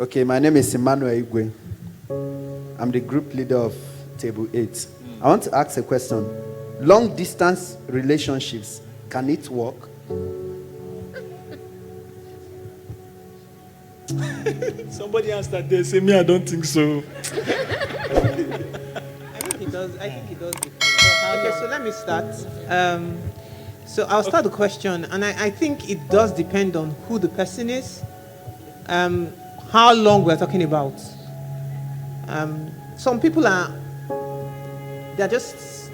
Okay, my name is Emmanuel Igwe. I'm the group leader of Table 8. I want to ask a question. Long distance relationships, can it work? Somebody answered there, say me, I don't think so. I think it does. Okay, so let me start. So I'll start the question, and I think it does depend on who the person is, how long we're talking about. Some people they're just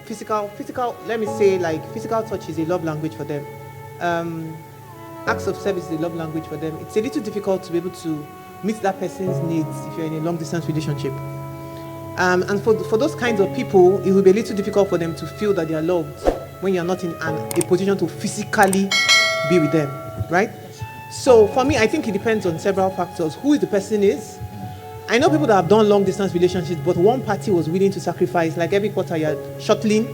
physical. Let me say, like, physical touch is a love language for them. Acts of service is a love language for them. It's a little difficult to be able to meet that person's needs if you're in a long distance relationship. And for those kinds of people, it will be a little difficult for them to feel that they are loved when you're not in a position to physically be with them, right? So for me, I think it depends on several factors. Who the person is. I know people that have done long distance relationships, but one party was willing to sacrifice. Like every quarter you're shuttling,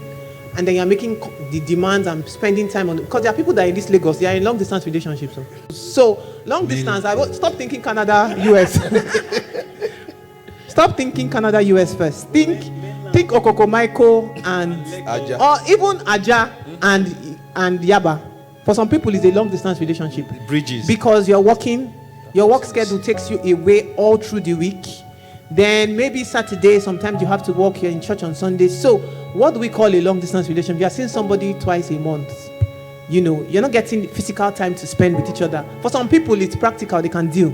and then you're making the demands and spending time on it. Because there are people that are in this Lagos, they are in long distance relationships. So long distance, stop thinking Canada, US. Stop thinking Canada, US first. Think Okoko Michael and Aja. Or even Aja and Yaba. For some people, it's a long distance relationship. Bridges. Because you're working, your work schedule takes you away all through the week. Then maybe Saturday, sometimes you have to work here in church on Sunday. So what do we call a long distance relationship? You are seeing somebody twice a month. You know, you're not getting physical time to spend with each other. For some people, it's practical, they can deal.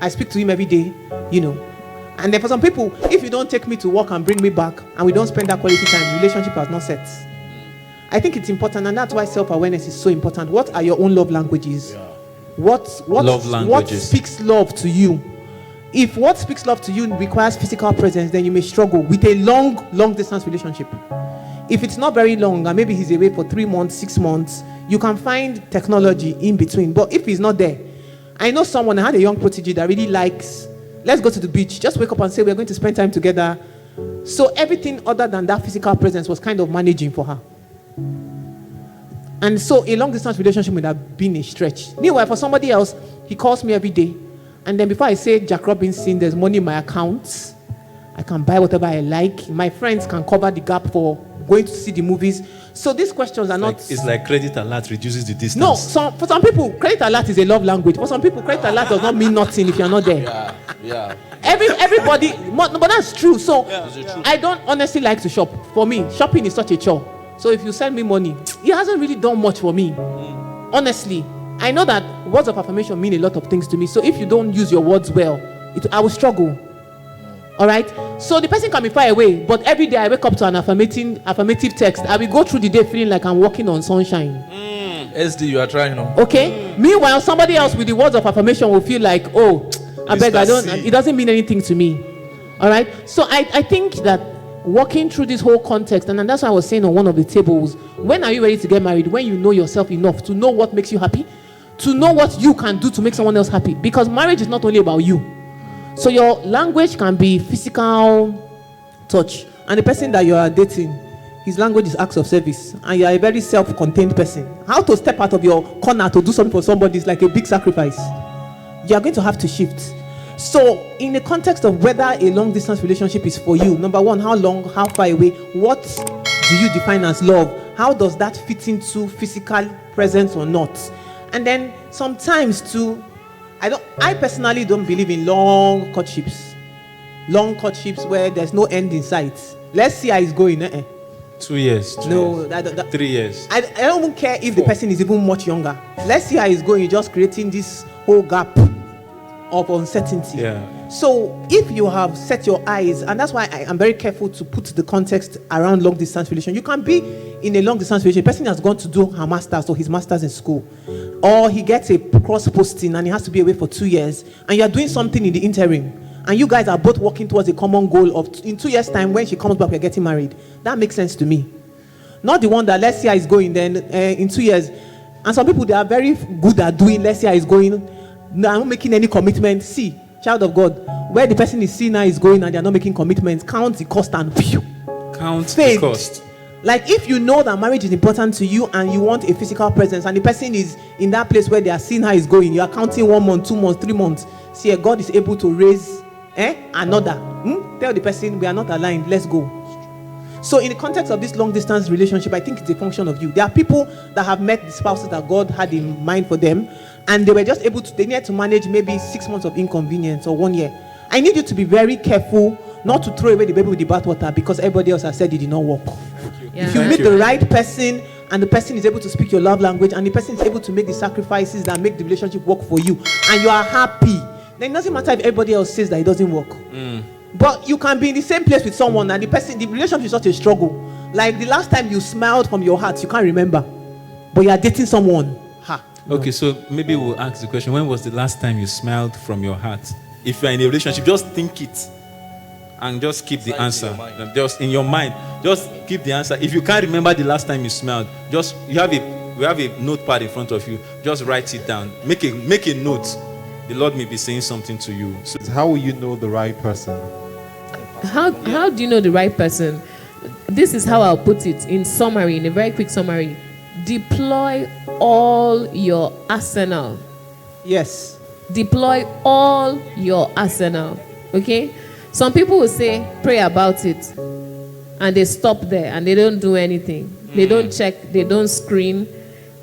I speak to him every day, you know. And then for some people, if you don't take me to work and bring me back, and we don't spend that quality time, the relationship has not set. I think it's important, and that's why self-awareness is so important. What are your own love languages? Yeah. What speaks love to you? If what speaks love to you requires physical presence, then you may struggle with a long distance relationship. If it's not very long, and maybe he's away for 3 months, 6 months, you can find technology in between. But if he's not there, I know someone, I had a young protege that really likes, let's go to the beach, just wake up and say we're going to spend time together. So everything other than that physical presence was kind of managing for her. And so a long distance relationship would have been a stretch. Meanwhile, for somebody else, he calls me every day. And then before I say Jack Robinson, there's money in my account. I can buy whatever I like. My friends can cover the gap for going to see the movies. So these questions are not... It's like credit alert reduces the distance. No, for some people, credit alert is a love language. For some people, credit alert does not mean nothing if you're not there. Yeah. Everybody... But that's true. So I don't honestly like to shop. For me, shopping is such a chore. So if you send me money, it hasn't really done much for me. Honestly. I know that words of affirmation mean a lot of things to me. So if you don't use your words well, I will struggle. All right? So the person can be far away, but every day I wake up to an affirmative text. I will go through the day feeling like I'm walking on sunshine. SD, you are trying, no? Okay? Meanwhile, somebody else with the words of affirmation will feel like, oh, I beg, it doesn't mean anything to me. All right? So I think that walking through this whole context, and that's why I was saying on one of the tables, when are you ready to get married? When you know yourself enough to know what makes you happy, to know what you can do to make someone else happy. Because marriage is not only about you. So your language can be physical touch. And the person that you are dating, his language is acts of service. And you are a very self-contained person. How to step out of your corner to do something for somebody is like a big sacrifice. You are going to have to shift. So in the context of whether a long-distance relationship is for you, number one, how long, how far away, what do you define as love? How does that fit into physical presence or not? And then sometimes too, I personally don't believe in long courtships. Long courtships where there's no end in sight. Let's see how it's going. 2 years. 3 years. I don't even care if the person is even much younger. Let's see how it's going. You're just creating this whole gap of uncertainty. Yeah. So if you have set your eyes, and that's why I am very careful to put the context around long distance relation. You can be in a long distance relation. A person has gone to do her master's or his master's in school, or he gets a cross posting and he has to be away for 2 years, and you are doing something in the interim, and you guys are both working towards a common goal of in 2 years' time when she comes back, we're getting married. That makes sense to me. Not the one that let's see how it's going then in 2 years. And some people, they are very good at doing let's see how it's going. No, I'm not making any commitment. See, child of God, where the person is seeing how it's going and they're not making commitments, count the cost and phew. Count the cost. Like if you know that marriage is important to you and you want a physical presence and the person is in that place where they are seeing how it's going, you are counting 1 month, 2 months, 3 months, see, God is able to raise another. Tell the person, we are not aligned, let's go. So in the context of this long distance relationship, I think it's a function of you. There are people that have met the spouses that God had in mind for them, and they were just able to, they needed to manage maybe 6 months of inconvenience or 1 year. I need you to be very careful not to throw away the baby with the bathwater because everybody else has said it did not work. Yeah. If you meet the right person, and the person is able to speak your love language, and the person is able to make the sacrifices that make the relationship work for you, and you are happy, then it doesn't matter if everybody else says that it doesn't work. But you can be in the same place with someone and the relationship is not a struggle. Like the last time you smiled from your heart, you can't remember, but you are dating someone. Okay, so maybe we'll ask the question, when was the last time you smiled from your heart? If you're in a relationship, just think it and just keep the answer. Just in your mind, just keep the answer. If you can't remember the last time you smiled, just we have a notepad in front of you. Just write it down. Make a note. The Lord may be saying something to you. So How will you know the right person? How do you know the right person? This is how I'll put it in summary, in a very quick summary. Deploy all your arsenal. Yes. Deploy all your arsenal. Okay? Some people will say, pray about it. And they stop there and they don't do anything. They don't check, they don't screen,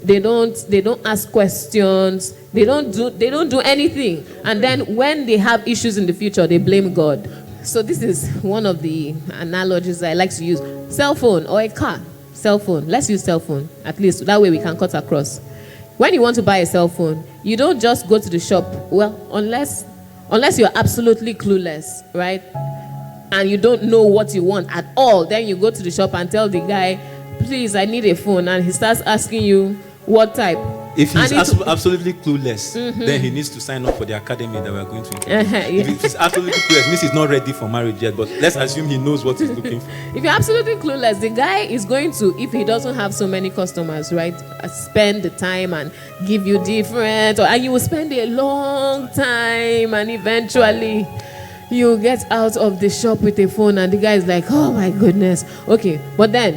they don't ask questions, they don't do anything. And then when they have issues in the future, they blame God. So this is one of the analogies I like to use. Cell phone or a car. Cell phone. Let's use cell phone. At least that way we can cut across. When you want to buy a cell phone, you don't just go to the shop. Well, unless you're absolutely clueless, right? And you don't know what you want at all, then you go to the shop and tell the guy, please, I need a phone. And he starts asking you what type. if he's absolutely clueless, then he needs to sign up for the academy that we're going to introduce. If he's absolutely clueless, means he's not ready for marriage yet, but let's assume he knows what he's looking for. If you're absolutely clueless, the guy is going to, if he doesn't have so many customers, right, spend the time and give you different, and you will spend a long time, and eventually you get out of the shop with a phone and the guy is like, oh my goodness. Okay, but then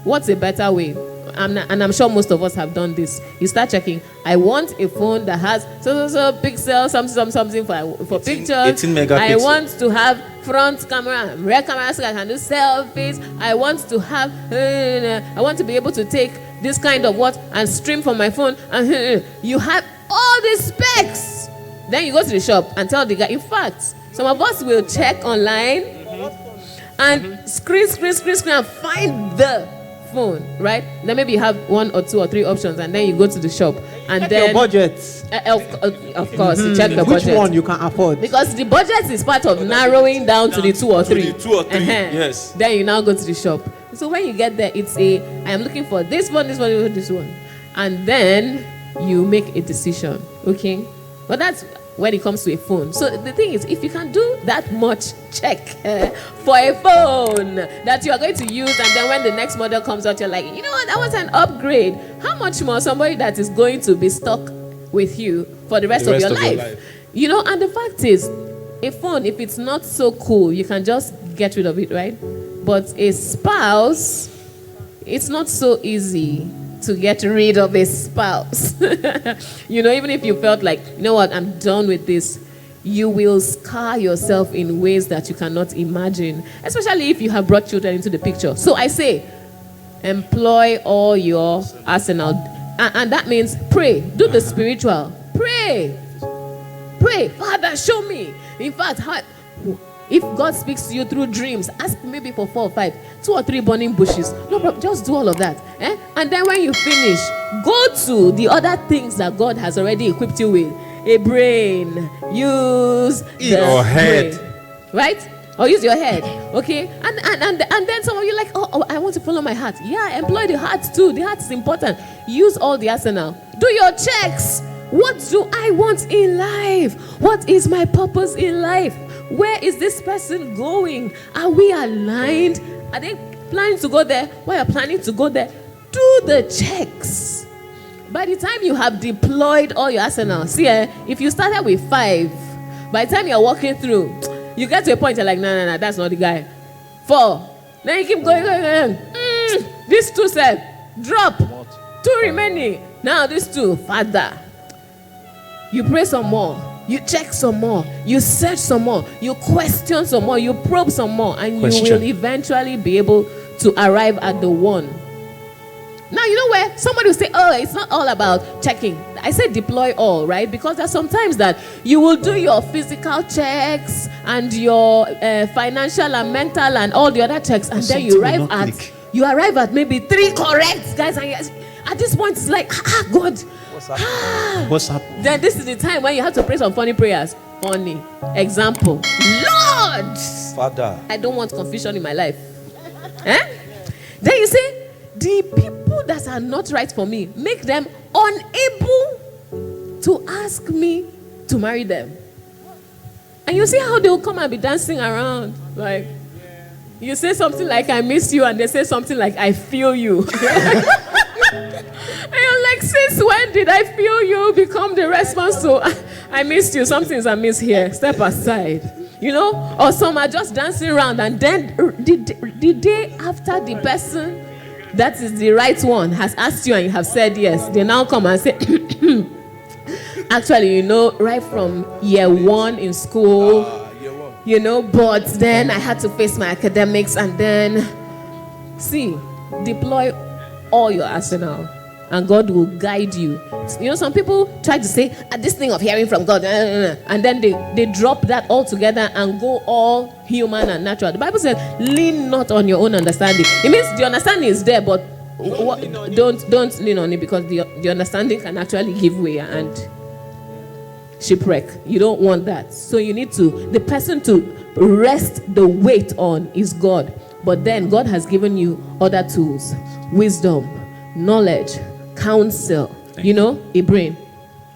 what's a better way? I'm sure most of us have done this. You start checking. I want a phone that has so pixel, something for pictures. 18 megapixels. I want to have front camera, rear camera, so I can do selfies. I want to have. I want to be able to take this kind of what and stream from my phone. And you have all these specs. Then you go to the shop and tell the guy. In fact, some of us will check online and screen and find the phone, right? Then maybe you have 1 or 2 or 3 options, and then you go to the shop and check then your budget. Of course, you check the budget. Which one you can afford? Because the budget is part of narrowing down to the 2 or 3. Yes. Then you now go to the shop. So when you get there, it's I am looking for this one, and then you make a decision. Okay, but that's when it comes to a phone. So the thing is, if you can do that much check for a phone that you are going to use, and then when the next model comes out, you're like, you know what, that was an upgrade. How much more somebody that is going to be stuck with you for the rest of your life? You know, and the fact is, a phone, if it's not so cool, you can just get rid of it, right? But a spouse, it's not so easy to get rid of a spouse. You know, even if you felt like, you know what, I'm done with this, you will scar yourself in ways that you cannot imagine, especially if you have brought children into the picture. So I say, employ all your arsenal. And that means pray. Do the spiritual. Pray. Father, show me. In fact, if God speaks to you through dreams, ask maybe for 4 or 5, 2 or 3 burning bushes. No problem, just do all of that. And then when you finish, go to the other things that God has already equipped you with. A brain. Use your head. brain, right? Or use your head. Okay? And then some of you like, oh, I want to follow my heart. Yeah, employ the heart too. The heart is important. Use all the arsenal. Do your checks. What do I want in life? What is my purpose in life? Where is this person going? Are we aligned? Are they planning to go there? Why are you planning to go there? Do the checks. By the time you have deployed all your arsenal, see, if you started with 5, by the time you're walking through, you get to a point you're like, no, that's not the guy. 4. Then you keep going. This 2 said, drop. 2 remaining. Now this 2, Father. You pray some more. You check some more. You search some more. You question some more. You probe some more. And you will eventually be able to arrive at the one. Now, you know where somebody will say, oh, it's not all about checking. I said deploy all, right? Because there's sometimes that you will do your physical checks and your financial and mental and all the other checks. And then you arrive at maybe 3 correct, guys. And at this point, it's like, God. What's happened? Then this is the time when you have to pray some funny prayers. Funny. Example. Lord. Father. I don't want confusion in my life. Then you say, the people that are not right for me, make them unable to ask me to marry them. And you see how they will come and be dancing around. Like, you say something like, I miss you, and they say something like, I feel you. And you're like, since when did I feel you become the response to, I missed you, something's amiss here, step aside. You know, or some are just dancing around, and then the day after the person that is the right one has asked you and you have said yes, they now come and say, actually, you know, right from year 1 in school, you know, but then I had to face my academics, and then, see, deploy all your arsenal, and God will guide you. You know, some people try to say, this thing of hearing from God, and then they drop that altogether and go all human and natural. The Bible says, lean not on your own understanding. It means the understanding is there, but don't lean on it, because the understanding can actually give way and shipwreck. You don't want that. So you need the person to rest the weight on is God. But then God has given you other tools: wisdom, knowledge, counsel, a brain.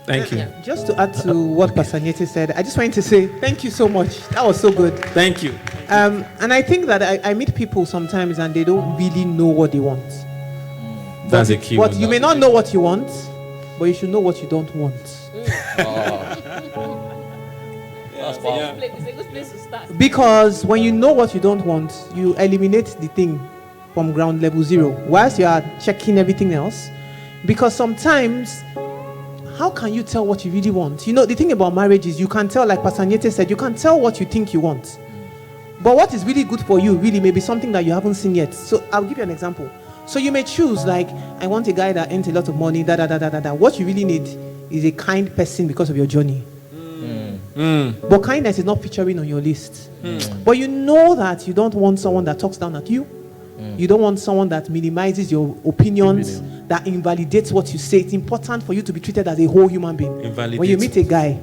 Thank you. Yeah. Just to add to what Pastor Nyete said, I just wanted to say thank you so much. That was so good. Thank you. And I think that I meet people sometimes and they don't really know what they want. That's a key. But you may not know what you want, but you should know what you don't want. It's a good place to start. Because when you know what you don't want, you eliminate the thing from ground level 0, whilst you are checking everything else. Because sometimes, how can you tell what you really want? You know, the thing about marriage is you can tell, like Pastor Nyete said, you can tell what you think you want. But what is really good for you really may be something that you haven't seen yet. So I'll give you an example. So you may choose, like, I want a guy that earns a lot of money, What you really need is a kind person because of your journey. But kindness is not featuring on your list. But you know that you don't want someone that talks down at you. You don't want someone that minimizes your opinions, that invalidates what you say. It's important for you to be treated as a whole human being. When you meet a guy,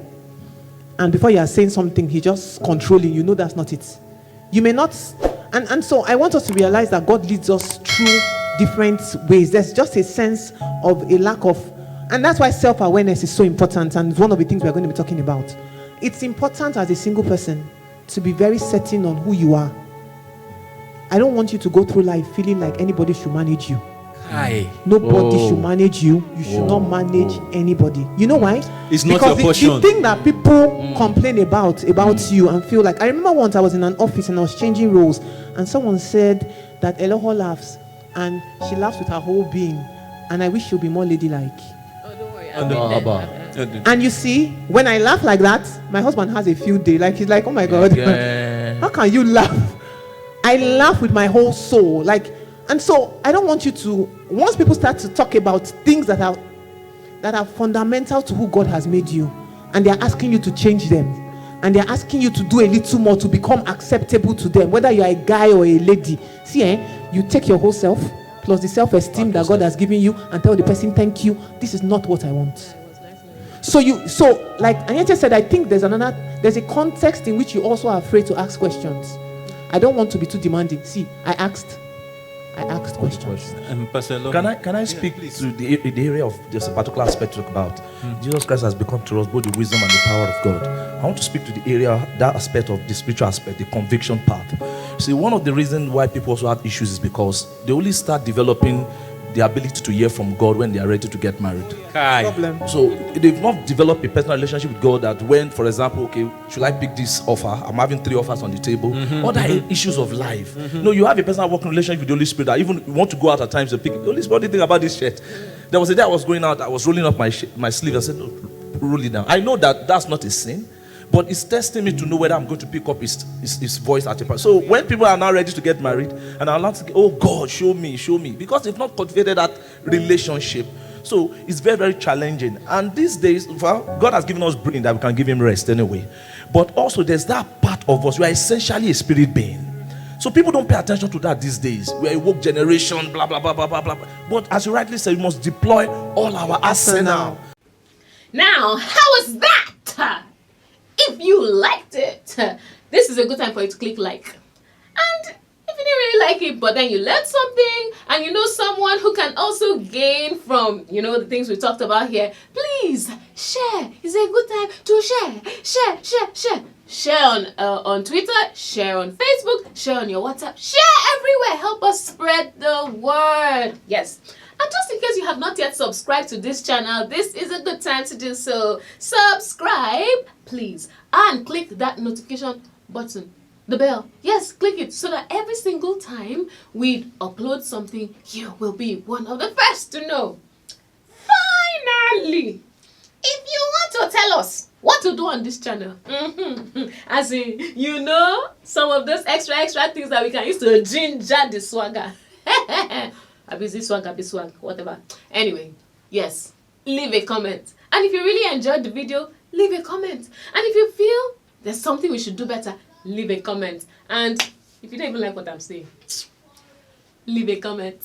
and before you are saying something, he's just controlling, you know that's not it. You may not, and so I want us to realize that God leads us through different ways. There's just a sense of a lack of, and that's why self-awareness is so important, and it's one of the things we're going to be talking about. It's important as a single person to be very certain on who you are. I don't want you to go through life feeling like anybody should manage you. Nobody should manage you. You should not manage anybody. You know why? It's not your portion. The thing that people complain about you and feel like, I remember once I was in an office and I was changing roles, and someone said that Eloho laughs, and she laughs with her whole being, and I wish she'll be more ladylike. Oh, don't worry. And you see, when I laugh like that, my husband has a field day. Like, he's like, oh my God, how can you laugh? I laugh with my whole soul. Like, and so I don't want you to, once people start to talk about things that are fundamental to who God has made you, and they're asking you to change them, and they're asking you to do a little more to become acceptable to them, whether you're a guy or a lady. See, you take your whole self plus the self-esteem that God has given you and tell the person, thank you, this is not what I want. So like Anyete said, I think there's a context in which you also are afraid to ask questions. I don't want to be too demanding. See, I asked questions. Can I speak to the area of just a particular aspect to talk about? Jesus Christ has become to us both the wisdom and the power of God. I want to speak to the area, that aspect of the spiritual aspect, the conviction path. See, one of the reasons why people also have issues is because they only start developing the ability to hear from God when they are ready to get married. So they've not developed a personal relationship with God that when, for example, okay, should I pick this offer? I'm having 3 offers on the table. Other issues of life. No, you have a personal working relationship with the Holy Spirit that even you want to go out at times to pick. The Holy Spirit, what do you think about this shirt? There was a day I was going out, I was rolling up my sleeve. I said, rule it down. I know that that's not a sin, but it's testing me to know whether I'm going to pick up his voice at a point. So when people are now ready to get married, and I'm like, oh God, show me, because they've not cultivated that relationship. So it's very, very challenging. And these days, well, God has given us brain that we can give him rest anyway. But also there's that part of us, we are essentially a spirit being. So people don't pay attention to that these days. We are a woke generation, blah, blah, blah, blah, blah, blah. But as you rightly said, we must deploy all our arsenal. Now, how was that? If you liked it, this is a good time for you to click like. And if you didn't really like it, but then you learned something, and you know someone who can also gain from, the things we talked about here, please share. It's a good time to share. Share on Twitter, share on Facebook, share on your WhatsApp, share everywhere. Help us spread the word. Yes. And just in case you have not yet subscribed to this channel, this is a good time to do so. Subscribe, please, and click that notification button, the bell. Yes, click it so that every single time we upload something, you will be one of the first to know. Finally, if you want to tell us what to do on this channel, as in, some of those extra things that we can use to ginger the swagger. Busy swag, whatever. Anyway, yes, leave a comment. And if you really enjoyed the video, leave a comment. And if you feel there's something we should do better, leave a comment. And if you don't even like what I'm saying, leave a comment.